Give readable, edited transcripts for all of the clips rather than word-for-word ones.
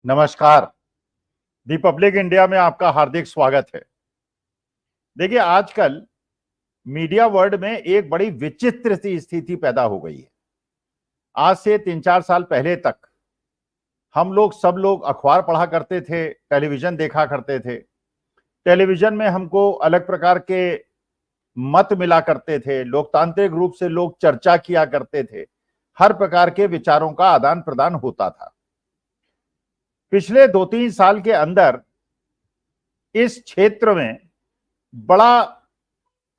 नमस्कार। Republic India में आपका हार्दिक स्वागत है। देखिए, आजकल मीडिया वर्ल्ड में एक बड़ी विचित्र सी स्थिति पैदा हो गई है। आज से 3-4 साल पहले तक सब लोग अखबार पढ़ा करते थे, टेलीविजन देखा करते थे। टेलीविजन में हमको अलग प्रकार के मत मिला करते थे, लोकतांत्रिक रूप से लोग चर्चा किया करते थे, हर प्रकार के विचारों का आदान प्रदान होता था। पिछले 2-3 साल के अंदर इस क्षेत्र में बड़ा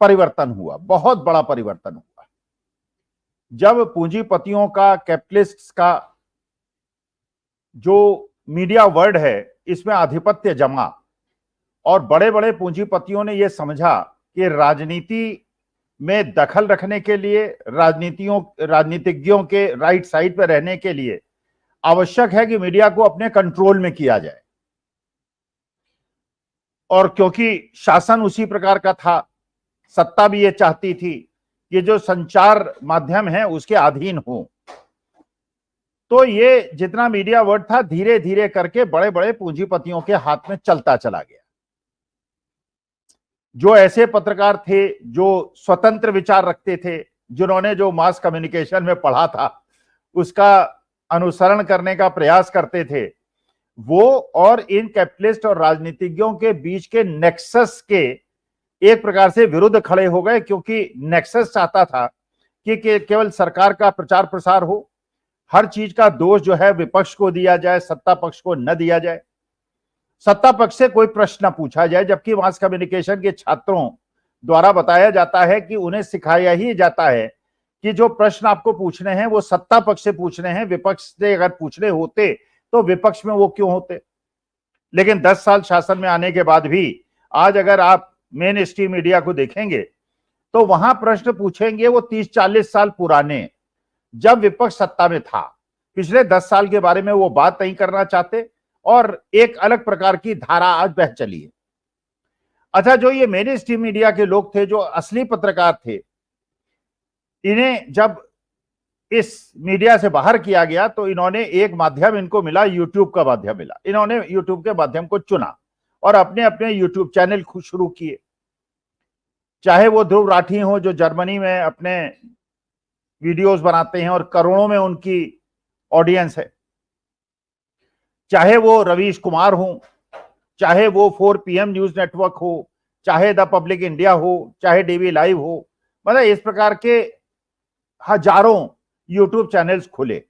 परिवर्तन हुआ, बहुत बड़ा परिवर्तन हुआ। जब पूंजीपतियों का, कैपिटलिस्ट्स का जो मीडिया वर्ल्ड है, इसमें आधिपत्य जमा और बड़े बड़े पूंजीपतियों ने यह समझा कि राजनीति में दखल रखने के लिए, राजनीतिज्ञों के राइट साइड पर रहने के लिए आवश्यक है कि मीडिया को अपने कंट्रोल में किया जाए। और क्योंकि शासन उसी प्रकार का था, सत्ता भी ये चाहती थी कि जो संचार माध्यम है उसके अधीन हो, तो ये जितना मीडिया वर्ल्ड था धीरे धीरे करके बड़े बड़े पूंजीपतियों के हाथ में चलता चला गया। जो ऐसे पत्रकार थे जो स्वतंत्र विचार रखते थे, जिन्होंने जो मास कम्युनिकेशन में पढ़ा था उसका अनुसरण करने का प्रयास करते थे, वो और इन कैपिटलिस्ट और राजनीतिज्ञों के बीच के नेक्सस के एक प्रकार से विरुद्ध खड़े हो गए। क्योंकि नेक्सस चाहता था कि केवल सरकार का प्रचार प्रसार हो, हर चीज का दोष जो है विपक्ष को दिया जाए, सत्ता पक्ष को न दिया जाए, सत्ता पक्ष से कोई प्रश्न न पूछा जाए। जबकि मास कम्युनिकेशन के छात्रों द्वारा बताया जाता है कि उन्हें सिखाया ही जाता है कि जो प्रश्न आपको पूछने हैं वो सत्ता पक्ष से पूछने हैं, विपक्ष से अगर पूछने होते तो विपक्ष में वो क्यों होते। लेकिन 10 साल शासन में आने के बाद भी आज अगर आप मेन स्ट्रीम मीडिया को देखेंगे तो वहां प्रश्न पूछेंगे वो 30-40 साल पुराने, जब विपक्ष सत्ता में था। पिछले 10 साल के बारे में वो बात नहीं करना चाहते और एक अलग प्रकार की धारा आज बह चली है। अच्छा, जो ये मेन स्ट्रीम मीडिया के लोग थे, जो असली पत्रकार थे, इन्हें जब इस मीडिया से बाहर किया गया तो इन्होंने एक माध्यम इनको मिला, यूट्यूब का माध्यम मिला। इन्होंने यूट्यूब के माध्यम को चुना और अपने अपने यूट्यूब चैनल शुरू किए। चाहे वो ध्रुव राठी हो जो जर्मनी में अपने वीडियोस बनाते हैं और करोड़ों में उनकी ऑडियंस है, चाहे वो रवीश कुमार हो, चाहे वो 4 PM न्यूज नेटवर्क हो, चाहे द पब्लिक इंडिया हो, चाहे डीवी लाइव हो, मतलब इस प्रकार के हजारों यूट्यूब चैनल्स खुले।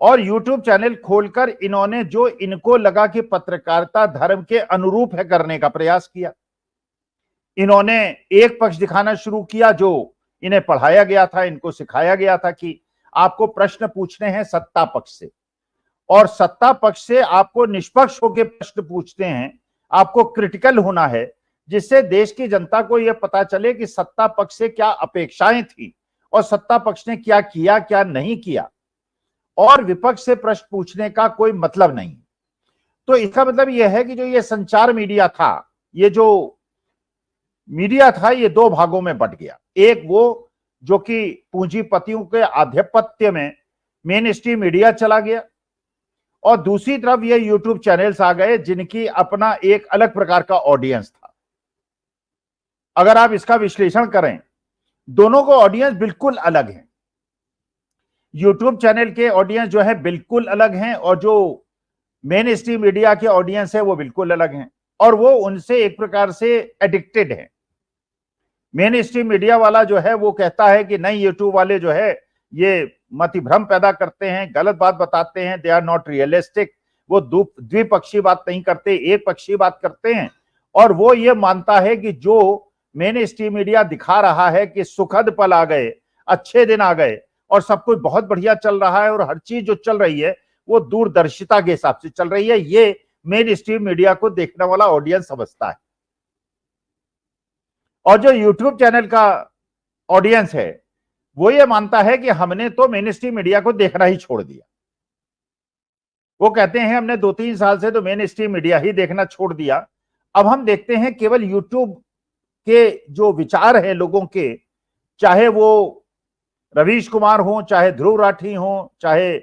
और यूट्यूब चैनल खोलकर इन्होंने जो इनको लगा कि पत्रकारिता धर्म के अनुरूप है करने का प्रयास किया। इन्होंने एक पक्ष दिखाना शुरू किया जो इन्हें पढ़ाया गया था, इनको सिखाया गया था कि आपको प्रश्न पूछने हैं सत्ता पक्ष से, और सत्ता पक्ष से आपको निष्पक्ष होकर प्रश्न पूछते हैं, आपको क्रिटिकल होना है, जिससे देश की जनता को यह पता चले कि सत्ता पक्ष से क्या अपेक्षाएं थी और सत्ता पक्ष ने क्या किया, क्या नहीं किया, और विपक्ष से प्रश्न पूछने का कोई मतलब नहीं। तो इसका मतलब यह है कि जो ये संचार मीडिया था, ये जो मीडिया था, ये 2 भागों में बंट गया। एक वो जो कि पूंजीपतियों के आधिपत्य में मेन स्ट्रीम मीडिया चला गया, और दूसरी तरफ ये यूट्यूब चैनल्स आ गए जिनकी अपना एक अलग प्रकार का ऑडियंस था। अगर आप इसका विश्लेषण करें, दोनों को ऑडियंस बिल्कुल अलग है। यूट्यूब चैनल के ऑडियंस जो है बिल्कुल अलग हैं, और जो मेन स्ट्रीम मीडिया के ऑडियंस है वो बिल्कुल अलग हैं, और वो उनसे एक प्रकार से एडिक्टेड है। मेन स्ट्रीम मीडिया वाला जो है वो कहता है कि नहीं, यूट्यूब वाले जो है ये मतिभ्रम पैदा करते हैं, गलत बात बताते हैं, दे आर नॉट रियलिस्टिक, वो द्विपक्षीय बात नहीं करते, एक पक्षीय बात करते हैं। और वो ये मानता है कि जो मेन स्ट्रीम मीडिया दिखा रहा है कि सुखद पल आ गए, अच्छे दिन आ गए और सब कुछ बहुत बढ़िया चल रहा है, और हर चीज जो चल रही है वो दूरदर्शिता के हिसाब से चल रही है, ये मेन स्ट्रीम मीडिया को देखने वाला ऑडियंस समझता है। और जो यूट्यूब चैनल का ऑडियंस है वो ये मानता है कि हमने तो मेन स्ट्रीम मीडिया को देखना ही छोड़ दिया। वो कहते हैं हमने 2-3 साल से तो मेन स्ट्रीम मीडिया ही देखना छोड़ दिया, अब हम देखते हैं केवल यूट्यूब के जो विचार है लोगों के, चाहे वो रवीश कुमार हो, चाहे ध्रुव राठी हो, चाहे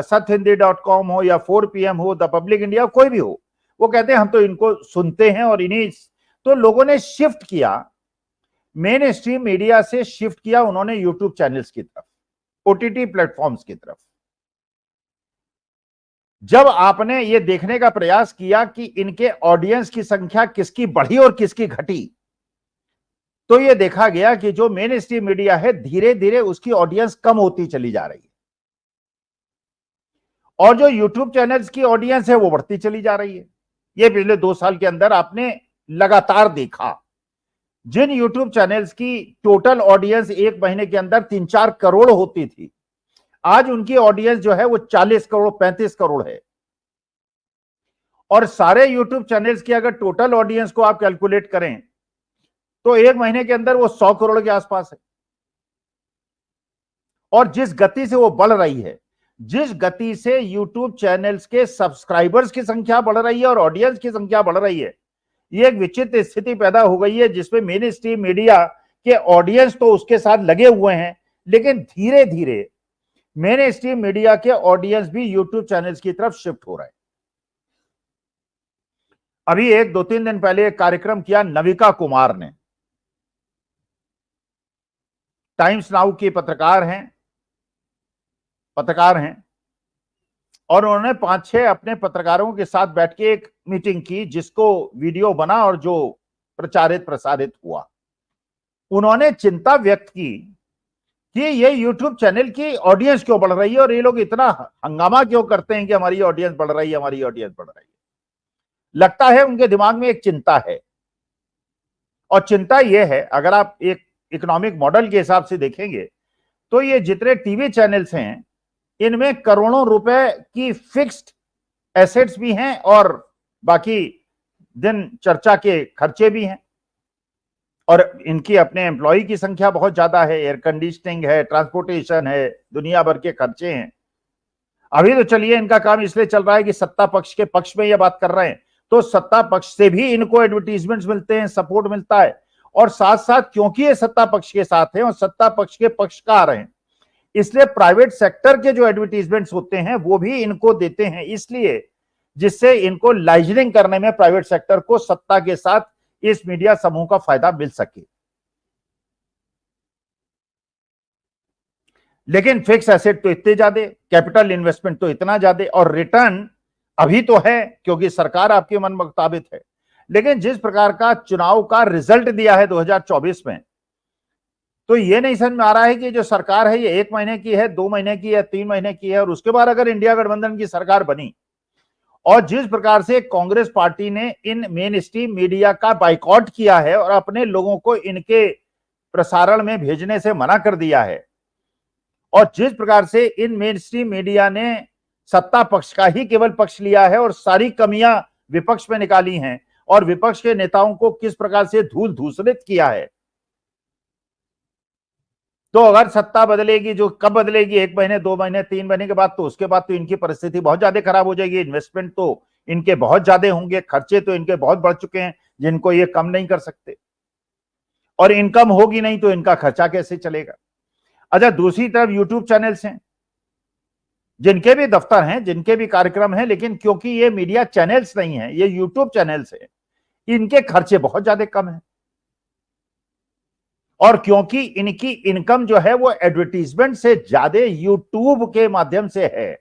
sathindi.com हो या 4PM हो, द पब्लिक इंडिया, कोई भी हो, वो कहते हैं हम तो इनको सुनते हैं और इन्हीं, तो लोगों ने शिफ्ट किया, मेन स्ट्रीम मीडिया से शिफ्ट किया उन्होंने यूट्यूब चैनल्स की तरफ, ओटीटी प्लेटफॉर्म्स की तरफ। जब आपने ये देखने का प्रयास किया कि इनके ऑडियंस की संख्या किसकी बढ़ी और किसकी घटी, तो ये देखा गया कि जो मेन स्ट्रीम मीडिया है धीरे धीरे उसकी ऑडियंस कम होती चली जा रही है, और जो यूट्यूब चैनल्स की ऑडियंस है वो बढ़ती चली जा रही है। ये पिछले 2 साल के अंदर आपने लगातार देखा। जिन यूट्यूब चैनल्स की टोटल ऑडियंस एक महीने के अंदर 3-4 करोड़ होती थी, आज उनकी ऑडियंस जो है वो 40 करोड़ 35 करोड़ है। और सारे यूट्यूब चैनल्स की अगर टोटल ऑडियंस को आप कैलकुलेट करें तो एक महीने के अंदर वो 100 करोड़ के आसपास है। और जिस गति से वो बढ़ रही है, जिस गति से यूट्यूब चैनल्स के सब्सक्राइबर्स की संख्या बढ़ रही है और ऑडियंस की संख्या बढ़ रही है, ये एक विचित्र स्थिति पैदा हो गई है जिसमें मेन स्ट्रीम मीडिया के ऑडियंस तो उसके साथ लगे हुए हैं, लेकिन धीरे धीरे मेन स्ट्रीम मीडिया के ऑडियंस भी यूट्यूब चैनल्स की तरफ शिफ्ट हो रहे हैं। अभी 2-3 दिन पहले एक कार्यक्रम किया नविका कुमार ने, टाइम्स नाउ की पत्रकार हैं, और उन्होंने 5-6 अपने पत्रकारों के साथ बैठ के एक मीटिंग की जिसको वीडियो बना और जो प्रसारित हुआ। उन्होंने चिंता व्यक्त की कि ये यूट्यूब चैनल की ऑडियंस क्यों बढ़ रही है और ये लोग इतना हंगामा क्यों करते हैं कि हमारी ऑडियंस बढ़ रही है, हमारी ऑडियंस बढ़ रही है। लगता है उनके दिमाग में एक चिंता है, और चिंता यह है, अगर आप एक इकोनॉमिक मॉडल के हिसाब से देखेंगे तो ये जितने टीवी चैनल्स हैं इनमें करोड़ों रुपए की फिक्स्ड एसेट्स भी हैं और बाकी दिन चर्चा के खर्चे भी हैं, और इनकी अपने एम्प्लॉय की संख्या बहुत ज्यादा है, एयर कंडीशनिंग है, ट्रांसपोर्टेशन है, दुनिया भर के खर्चे हैं। अभी तो चलिए इनका काम इसलिए चल रहा है कि सत्ता पक्ष के पक्ष में ये बात कर रहे हैं, तो सत्ता पक्ष से भी इनको एडवर्टीजमेंट्स मिलते हैं, सपोर्ट मिलता है, और साथ साथ क्योंकि ये सत्ता पक्ष के साथ हैं और सत्ता पक्ष के पक्षकार हैं, इसलिए प्राइवेट सेक्टर के जो एडवर्टीजमेंट्स होते हैं वो भी इनको देते हैं, इसलिए जिससे इनको लाइजनिंग करने में प्राइवेट सेक्टर को सत्ता के साथ इस मीडिया समूह का फायदा मिल सके। लेकिन फिक्स एसेट तो इतने ज्यादा, कैपिटल इन्वेस्टमेंट तो इतना ज्यादा, और रिटर्न अभी तो है क्योंकि सरकार आपके मन मुताबिक है, लेकिन जिस प्रकार का चुनाव का रिजल्ट दिया है 2024 में, तो ये नहीं समझ में आ रहा है कि जो सरकार है ये 1 महीने की है, 2 महीने की है, 3 महीने की है, और उसके बाद अगर इंडिया गठबंधन की सरकार बनी, और जिस प्रकार से कांग्रेस पार्टी ने इन मेन स्ट्रीम मीडिया का बाइकआउट किया है और अपने लोगों को इनके प्रसारण में भेजने से मना कर दिया है, और जिस प्रकार से इन मेन स्ट्रीम मीडिया ने सत्ता पक्ष का ही केवल पक्ष लिया है और सारी कमियां विपक्ष में निकाली हैं, और विपक्ष के नेताओं को किस प्रकार से धूल धूसरित किया है, तो अगर सत्ता बदलेगी, जो कब बदलेगी, 1 महीने 2 महीने 3 महीने के बाद, तो उसके बाद तो इनकी परिस्थिति बहुत ज्यादा खराब हो जाएगी। इन्वेस्टमेंट तो इनके बहुत ज्यादा होंगे, खर्चे तो इनके बहुत बढ़ चुके हैं जिनको ये कम नहीं कर सकते, और इनकम होगी नहीं तो इनका खर्चा कैसे चलेगा। अच्छा, दूसरी तरफ यूट्यूब चैनल्स हैं जिनके भी दफ्तर हैं, जिनके भी कार्यक्रम हैं, लेकिन क्योंकि ये मीडिया चैनल्स नहीं है, ये यूट्यूब चैनल्स है, इनके खर्चे बहुत ज्यादा कम है, और क्योंकि इनकी इनकम जो है वो एडवर्टीजमेंट से ज्यादा यूट्यूब के माध्यम से है,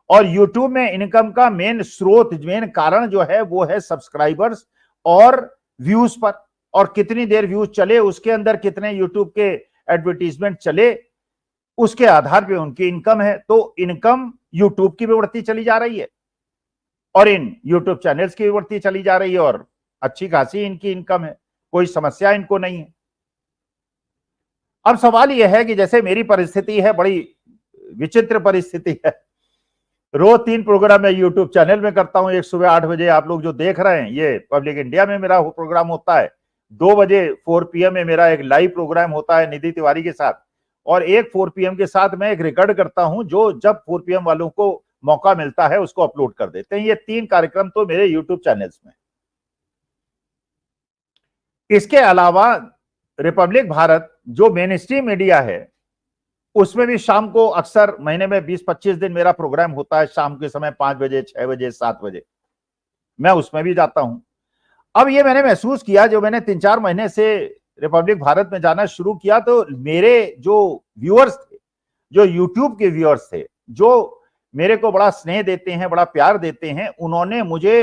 और यूट्यूब में इनकम का मेन स्रोत, मेन कारण जो है वो है सब्सक्राइबर्स और व्यूज पर, और कितनी देर व्यूज चले, उसके अंदर कितने यूट्यूब के एडवर्टीजमेंट चले, उसके आधार पे उनकी इनकम है। तो इनकम यूट्यूब की भी बढ़ती चली जा रही है और इन यूट्यूब चैनल्स की भी बढ़ती चली जा रही है, और अच्छी खासी इनकी इनकम है, कोई समस्या इनको नहीं है। अब सवाल यह है कि जैसे मेरी परिस्थिति है, बड़ी विचित्र परिस्थिति है, रोज 3 प्रोग्राम मैं यूट्यूब चैनल में करता हूं। एक सुबह 8 बजे आप लोग जो देख रहे हैं ये पब्लिक इंडिया में मेरा प्रोग्राम होता है, 2 बजे 4 PM में मेरा एक लाइव प्रोग्राम होता है निधि तिवारी के साथ, और एक 4 PM के साथ मैं एक रिकॉर्ड करता हूं जो जब 4 PM वालों को मौका मिलता है उसको अपलोड कर देते हैं। ये 3 कार्यक्रम तो मेरे यूट्यूब चैनल्स में। इसके अलावा रिपब्लिक भारत जो मेन स्ट्रीम मीडिया है उसमें भी शाम को अक्सर महीने में 20-25 दिन मेरा प्रोग्राम होता है, शाम के समय 5 बजे, 6 बजे, 7 बजे मैं उसमें भी जाता हूं। अब ये मैंने महसूस किया, जो मैंने 3-4 महीने से रिपब्लिक भारत में जाना शुरू किया, तो मेरे जो व्यूअर्स थे, जो यूट्यूब के व्यूअर्स थे, जो मेरे को बड़ा स्नेह देते हैं, बड़ा प्यार देते हैं, उन्होंने मुझे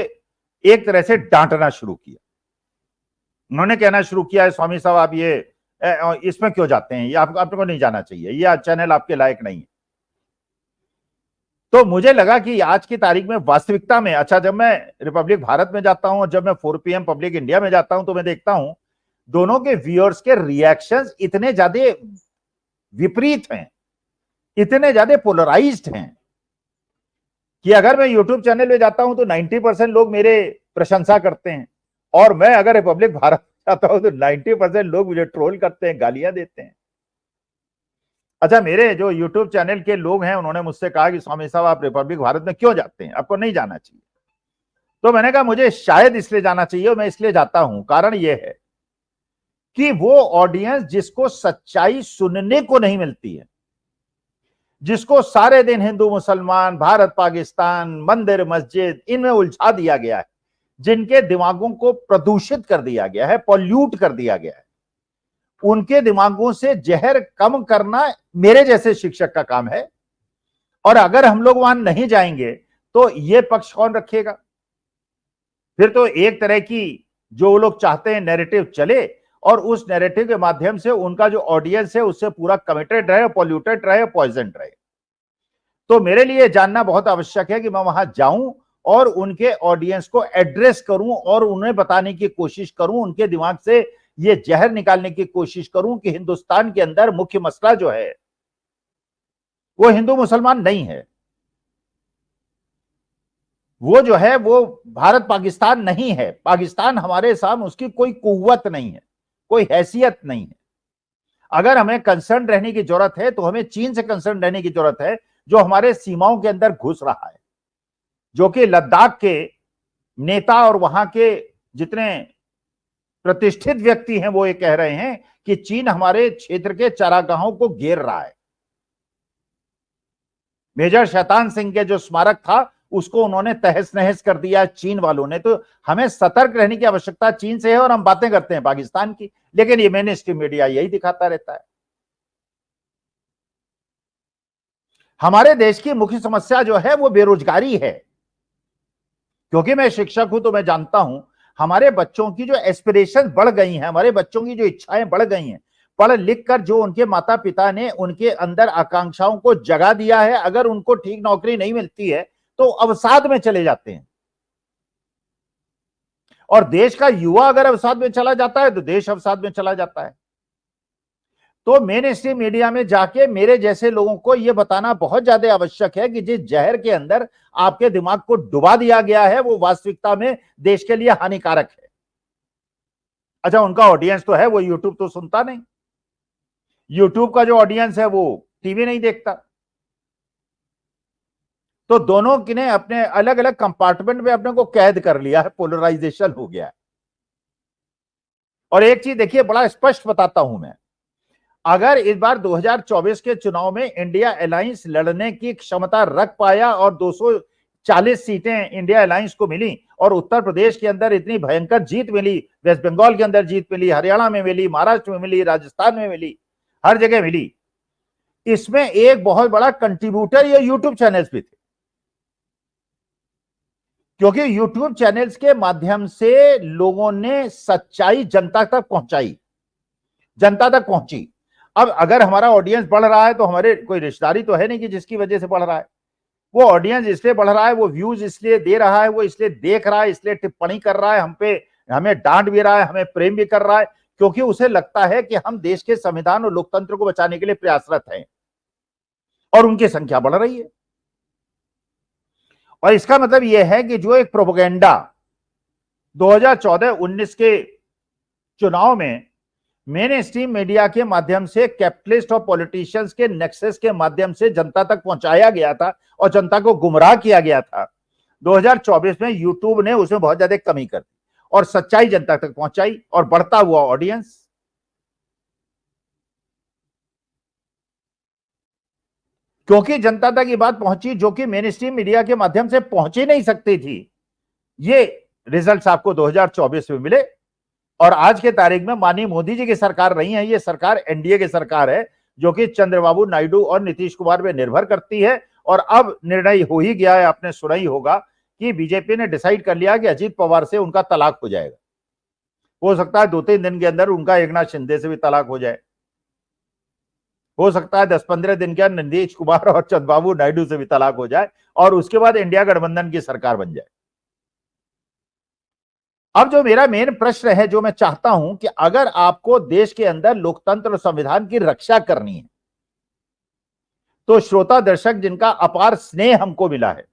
एक तरह से डांटना शुरू किया। उन्होंने कहना शुरू किया, स्वामी साहब आप ये इसमें क्यों जाते हैं, ये आपको नहीं जाना चाहिए, ये चैनल आपके लायक नहीं है। तो मुझे लगा कि आज की तारीख में वास्तविकता में, अच्छा जब मैं रिपब्लिक भारत में जाता हूं और जब मैं 4 PM पब्लिक इंडिया में जाता हूं, तो मैं देखता हूं दोनों के व्यूअर्स के रिएक्शंस इतने ज्यादा विपरीत हैं, इतने ज्यादा पोलराइज्ड हैं कि अगर मैं यूट्यूब चैनल में जाता हूं तो 90% लोग मेरे प्रशंसा करते हैं, और मैं अगर रिपब्लिक भारत जाता हूं तो 90% लोग मुझे ट्रोल करते हैं, गालियां देते हैं। अच्छा, मेरे जो यूट्यूब चैनल के लोग हैं, उन्होंने मुझसे कहा कि स्वामी साहब आप रिपब्लिक भारत में क्यों जाते हैं, आपको नहीं जाना चाहिए। तो मैंने कहा मुझे शायद इसलिए जाना चाहिए, और मैं इसलिए जाता हूं, कारण यह है कि वो ऑडियंस जिसको सच्चाई सुनने को नहीं मिलती है, जिसको सारे दिन हिंदू मुसलमान, भारत पाकिस्तान, मंदिर मस्जिद इनमें उलझा दिया गया है, जिनके दिमागों को प्रदूषित कर दिया गया है, पॉल्यूट कर दिया गया है, उनके दिमागों से जहर कम करना मेरे जैसे शिक्षक का काम है। और अगर हम लोग वहां नहीं जाएंगे तो ये पक्ष कौन रखेगा? फिर तो एक तरह की जो लोग चाहते हैं नैरेटिव चले, और उस नैरेटिव के माध्यम से उनका जो ऑडियंस है उससे पूरा कमिटेड रहे, पॉल्यूटेड रहे, पॉइजन रहे। तो मेरे लिए जानना बहुत आवश्यक है कि मैं वहां जाऊं और उनके ऑडियंस को एड्रेस करूं और उन्हें बताने की कोशिश करूं, उनके दिमाग से ये जहर निकालने की कोशिश करूं कि हिंदुस्तान के अंदर मुख्य मसला जो है वो हिंदू मुसलमान नहीं है, वो जो है वो भारत पाकिस्तान नहीं है। पाकिस्तान हमारे सामने उसकी कोई कुव्वत नहीं है, कोई हैसियत नहीं है। अगर हमें कंसर्न रहने की जरूरत है तो हमें चीन से कंसर्न रहने की जरूरत है, जो हमारे सीमाओं के अंदर घुस रहा है, जो कि लद्दाख के नेता और वहां के जितने प्रतिष्ठित व्यक्ति हैं वो ये कह रहे हैं कि चीन हमारे क्षेत्र के चारागाहों को घेर रहा है। मेजर शैतान सिंह के जो स्मारक था उसको उन्होंने तहस नहस कर दिया चीन वालों ने। तो हमें सतर्क रहने की आवश्यकता चीन से है, और हम बातें करते हैं पाकिस्तान की, लेकिन ये मेन स्ट्रीम मीडिया यही दिखाता रहता है। हमारे देश की मुख्य समस्या जो है वो बेरोजगारी है, क्योंकि मैं शिक्षक हूं तो मैं जानता हूं हमारे बच्चों की जो एस्पिरेशन बढ़ गई हैं, हमारे बच्चों की जो इच्छाएं बढ़ गई हैं, पढ़ लिख कर जो उनके माता पिता ने उनके अंदर आकांक्षाओं को जगा दिया है, अगर उनको ठीक नौकरी नहीं मिलती है तो अवसाद में चले जाते हैं। और देश का युवा अगर अवसाद में चला जाता है तो देश अवसाद में चला जाता है। तो मेन स्ट्रीम मीडिया में जाके मेरे जैसे लोगों को यह बताना बहुत ज्यादा आवश्यक है कि जिस जहर के अंदर आपके दिमाग को डुबा दिया गया है वो वास्तविकता में देश के लिए हानिकारक है। अच्छा, उनका ऑडियंस तो है, वो यूट्यूब तो सुनता नहीं, यूट्यूब का जो ऑडियंस है वो टीवी नहीं देखता। तो दोनों ने अपने अलग अलग कंपार्टमेंट में अपने को कैद कर लिया है, पोलराइजेशन हो गया है। और एक चीज देखिए, बड़ा स्पष्ट बताता हूं मैं, अगर इस बार 2024 के चुनाव में इंडिया अलायंस लड़ने की क्षमता रख पाया और 240 सीटें इंडिया अलायंस को मिली, और उत्तर प्रदेश के अंदर इतनी भयंकर जीत मिली, वेस्ट बंगाल के अंदर जीत मिली, हरियाणा में मिली, महाराष्ट्र में मिली, राजस्थान में मिली, हर जगह मिली, इसमें एक बहुत बड़ा कंट्रीब्यूटर ये यूट्यूब चैनल्स भी थे। क्योंकि यूट्यूब चैनल्स के माध्यम से लोगों ने सच्चाई जनता तक पहुंचाई, जनता तक पहुंची। अब अगर हमारा ऑडियंस बढ़ रहा है तो हमारे कोई रिश्तेदारी तो है नहीं कि जिसकी वजह से बढ़ रहा है। वो ऑडियंस इसलिए बढ़ रहा है, वो व्यूज इसलिए दे रहा है, वो इसलिए देख रहा है, इसलिए टिप्पणी कर रहा है हम पे, हमें डांट भी रहा है, हमें प्रेम भी कर रहा है, क्योंकि उसे लगता है कि हम देश के संविधान और लोकतंत्र को बचाने के लिए प्रयासरत हैं, और उनकी संख्या बढ़ रही है। और इसका मतलब यह है कि जो एक प्रोपेगेंडा 2014-19 के चुनाव में मेन स्ट्रीम मीडिया के माध्यम से, कैपिटलिस्ट और पॉलिटिशियंस के नेक्सस के माध्यम से जनता तक पहुंचाया गया था और जनता को गुमराह किया गया था, 2024 में यूट्यूब ने उसमें बहुत ज्यादा कमी कर दी और सच्चाई जनता तक पहुंचाई, और बढ़ता हुआ ऑडियंस क्योंकि जनता तक ये बात पहुंची जो कि मेन स्ट्रीम मीडिया के माध्यम से पहुंच ही नहीं सकती थी। ये रिजल्ट्स आपको 2024 में मिले और आज के तारीख में माननीय मोदी जी की सरकार नहीं है, ये सरकार एनडीए की सरकार है जो कि चंद्रबाबू नायडू और नीतीश कुमार पे निर्भर करती है। और अब निर्णय हो ही गया है, आपने सुना ही होगा कि बीजेपी ने डिसाइड कर लिया कि अजीत पवार से उनका तलाक हो जाएगा। हो सकता है 2-3 दिन के अंदर उनका एकनाथ शिंदे से भी तलाक हो जाए, हो सकता है 10-15 दिन के अंदर नीतीश कुमार और चंद्रबाबू नायडू से भी तलाक हो जाए और उसके बाद इंडिया गठबंधन की सरकार बन जाए। अब जो मेरा मेन प्रश्न है, जो मैं चाहता हूं कि अगर आपको देश के अंदर लोकतंत्र और संविधान की रक्षा करनी है तो श्रोता दर्शक जिनका अपार स्नेह हमको मिला है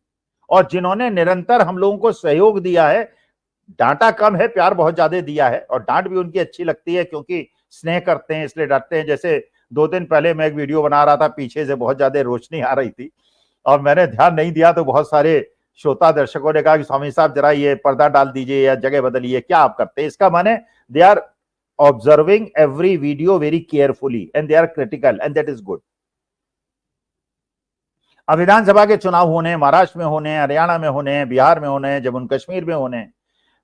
और जिन्होंने निरंतर हम लोगों को सहयोग दिया है, डांटा कम है, प्यार बहुत ज्यादा दिया है और डांट भी उनकी अच्छी लगती है क्योंकि स्नेह करते हैं इसलिए डरते हैं। जैसे 2 दिन पहले मैं एक वीडियो बना रहा था, पीछे से बहुत ज्यादा रोशनी आ रही थी और मैंने ध्यान नहीं दिया तो बहुत सारे श्रोता दर्शकों ने कहा कि स्वामी साहब जरा ये पर्दा डाल दीजिए या जगह बदलिए, क्या आप करते हैं? इसका माने they are observing every video very carefully and they are critical and that is good. अब विधानसभा के चुनाव होने हैं, महाराष्ट्र में होने हैं, हरियाणा में होने हैं, बिहार में होने हैं, जम्मू कश्मीर में होने हैं,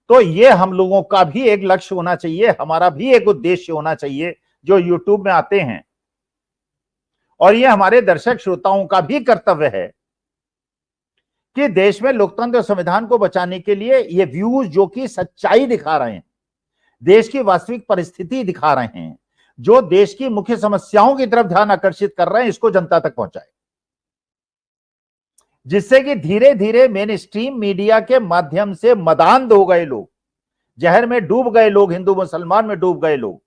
तो ये हम लोगों का भी एक लक्ष्य होना चाहिए, हमारा भी एक उद्देश्य होना चाहिए जो यूट्यूब में आते हैं। और ये हमारे दर्शक श्रोताओं का भी कर्तव्य है कि देश में लोकतंत्र और संविधान को बचाने के लिए ये व्यूज जो कि सच्चाई दिखा रहे हैं, देश की वास्तविक परिस्थिति दिखा रहे हैं, जो देश की मुख्य समस्याओं की तरफ ध्यान आकर्षित कर रहे हैं, इसको जनता तक पहुंचाए, जिससे कि धीरे धीरे मेन स्ट्रीम मीडिया के माध्यम से मदान्ध हो गए लोग, जहर में डूब गए लोग, हिंदू मुसलमान में डूब गए लोग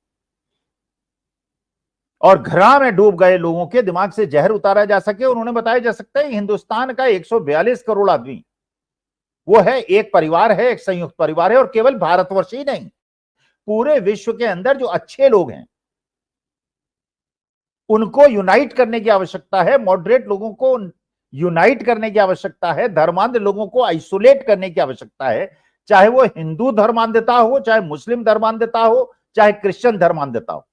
और घृणा में डूब गए लोगों के दिमाग से जहर उतारा जा सके। उन्होंने बताया जा सकता है हिंदुस्तान का 142 करोड़ आदमी वो है, एक परिवार है, एक संयुक्त परिवार है और केवल भारतवर्ष ही नहीं, पूरे विश्व के अंदर जो अच्छे लोग हैं उनको यूनाइट करने की आवश्यकता है, मॉडरेट लोगों को यूनाइट करने की आवश्यकता है, धर्मांध लोगों को आइसोलेट करने की आवश्यकता है, चाहे वो हिंदू धर्मांधता हो, चाहे मुस्लिम धर्मांधता हो, चाहे क्रिश्चियन धर्मांधता हो।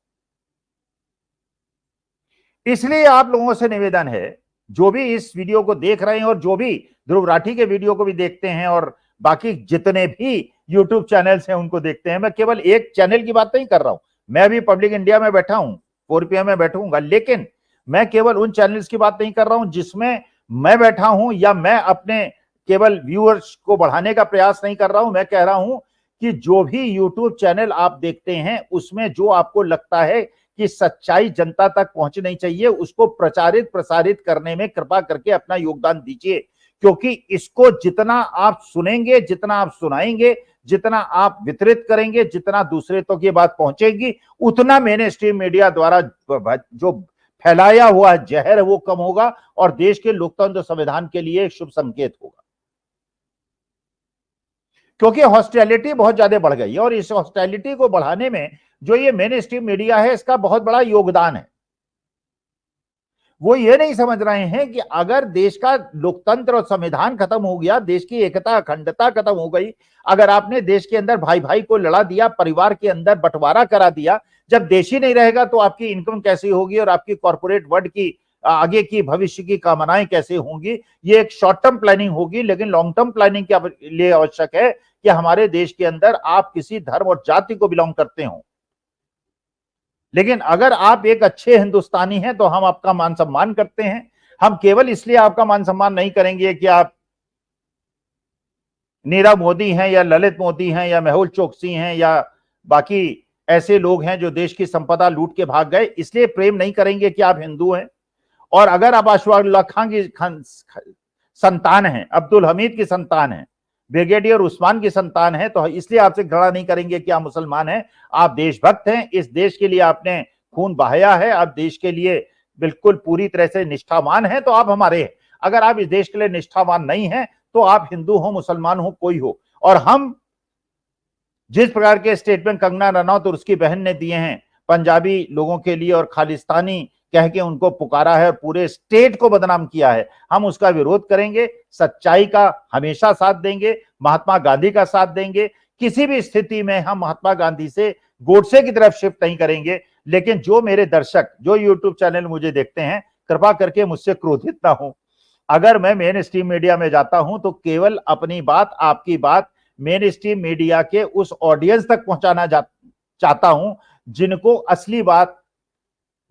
इसलिए आप लोगों से निवेदन है, जो भी इस वीडियो को देख रहे हैं और जो भी ध्रुव राठी के वीडियो को भी देखते हैं और बाकी जितने भी यूट्यूब चैनल्स हैं उनको देखते हैं, मैं केवल एक चैनल की बात नहीं कर रहा हूं, मैं भी पब्लिक इंडिया में बैठा हूं, 4 PM में बैठूंगा, लेकिन मैं केवल उन चैनल्स की बात नहीं कर रहा हूं जिसमें मैं बैठा हूं या मैं अपने केवल व्यूअर्स को बढ़ाने का प्रयास नहीं कर रहा हूं। मैं कह रहा हूं कि जो भी यूट्यूब चैनल आप देखते हैं उसमें जो आपको लगता है कि सच्चाई जनता तक पहुंचनी चाहिए, उसको प्रचारित प्रसारित करने में कृपा करके अपना योगदान दीजिए, क्योंकि इसको जितना आप सुनेंगे, जितना आप सुनाएंगे, जितना आप वितरित करेंगे, जितना दूसरे तक ये बात पहुंचेगी, उतना मेन स्ट्रीम मीडिया द्वारा जो फैलाया हुआ जहर है वो कम होगा और देश के लोकतंत्र संविधान के लिए एक शुभ संकेत होगा। क्योंकि हॉस्टिलिटी बहुत ज्यादा बढ़ गई है और इस हॉस्टिलिटी को बढ़ाने में जो ये मेन स्ट्रीम मीडिया है इसका बहुत बड़ा योगदान है। वो ये नहीं समझ रहे हैं कि अगर देश का लोकतंत्र और संविधान खत्म हो गया, देश की एकता अखंडता खत्म हो गई, अगर आपने देश के अंदर भाई भाई को लड़ा दिया, परिवार के अंदर बंटवारा करा दिया, जब देश ही नहीं रहेगा तो आपकी इनकम कैसी होगी और आपकी कॉर्पोरेट वर्ल्ड की आगे की भविष्य की कामनाएं कैसे होंगी? ये एक शॉर्ट टर्म प्लानिंग होगी, लेकिन लॉन्ग टर्म प्लानिंग के लिए आवश्यक है कि हमारे देश के अंदर आप किसी धर्म और जाति को बिलोंग करते हो, लेकिन अगर आप एक अच्छे हिंदुस्तानी हैं तो हम आपका मान सम्मान करते हैं। हम केवल इसलिए आपका मान सम्मान नहीं करेंगे कि आप नीरव मोदी हैं या ललित मोदी हैं या मेहुल चोकसी हैं या बाकी ऐसे लोग हैं जो देश की संपदा लूट के भाग गए, इसलिए प्रेम नहीं करेंगे कि आप हिंदू हैं। और अगर आप अशफाकुल्लाह खान की संतान हैं, अब्दुल हमीद की संतान हैं, ब्रिगेडियर उस्मान की संतान है, तो इसलिए आपसे घृणा नहीं करेंगे कि आप मुसलमान हैं। आप देशभक्त हैं, इस देश के लिए आपने खून बहाया है, आप देश के लिए बिल्कुल पूरी तरह से निष्ठावान हैं, तो आप हमारे हैं। अगर आप इस देश के लिए निष्ठावान नहीं हैं तो आप हिंदू हो, मुसलमान हो, कोई हो। और हम जिस प्रकार के स्टेटमेंट कंगना रनौत और उसकी बहन ने दिए हैं पंजाबी लोगों के लिए और खालिस्तानी कह के उनको पुकारा है और पूरे स्टेट को बदनाम किया है, हम उसका विरोध करेंगे, सच्चाई का हमेशा साथ देंगे, महात्मा गांधी का साथ देंगे। किसी भी स्थिति में हम महात्मा गांधी से गोडसे की तरफ शिफ्ट नहीं करेंगे। लेकिन जो मेरे दर्शक जो यूट्यूब चैनल मुझे देखते हैं, कृपा करके मुझसे क्रोधित ना हो। अगर मैं मेन स्ट्रीम मीडिया में जाता हूं तो केवल अपनी बात, आपकी बात मेन स्ट्रीम मीडिया के उस ऑडियंस तक पहुंचाना चाहता हूं जिनको असली बात,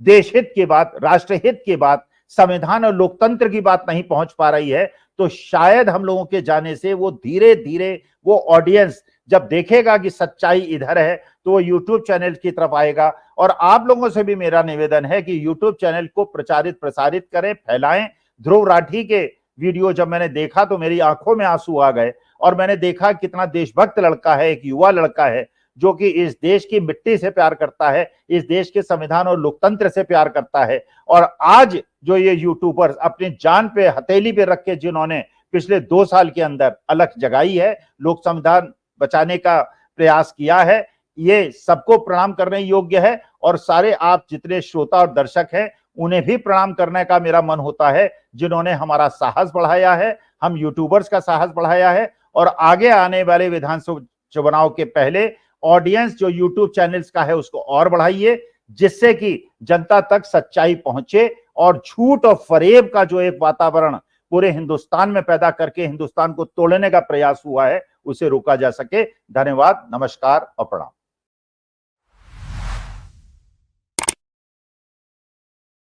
देश हित की बात, राष्ट्रहित की बात, संविधान और लोकतंत्र की बात नहीं पहुंच पा रही है। तो शायद हम लोगों के जाने से वो धीरे धीरे वो ऑडियंस जब देखेगा कि सच्चाई इधर है तो वो यूट्यूब चैनल की तरफ आएगा। और आप लोगों से भी मेरा निवेदन है कि यूट्यूब चैनल को प्रचारित प्रसारित करें, फैलाएं। ध्रुव राठी के वीडियो जब मैंने देखा तो मेरी आंखों में आंसू आ गए और मैंने देखा कितना देशभक्त लड़का है, एक युवा लड़का है जो कि इस देश की मिट्टी से प्यार करता है, इस देश के संविधान और लोकतंत्र से प्यार करता है। और आज जो ये यूट्यूबर्स अपनी जान पे हथेली पे रख के जिन्होंने पिछले 2 साल के अंदर अलख जगाई है, लोक संविधान बचाने का प्रयास किया है, ये सबको प्रणाम करने योग्य है। और सारे आप जितने श्रोता और दर्शक हैं उन्हें भी प्रणाम करने का मेरा मन होता है जिन्होंने हमारा साहस बढ़ाया है, हम यूट्यूबर्स का साहस बढ़ाया है। और आगे आने वाले विधानसभा चुनाव के पहले ऑडियंस जो यूट्यूब चैनल्स का है उसको और बढ़ाइए, जिससे कि जनता तक सच्चाई पहुंचे और झूठ और फरेब का जो एक वातावरण पूरे हिंदुस्तान में पैदा करके हिंदुस्तान को तोड़ने का प्रयास हुआ है उसे रोका जा सके। धन्यवाद, नमस्कार और प्रणाम।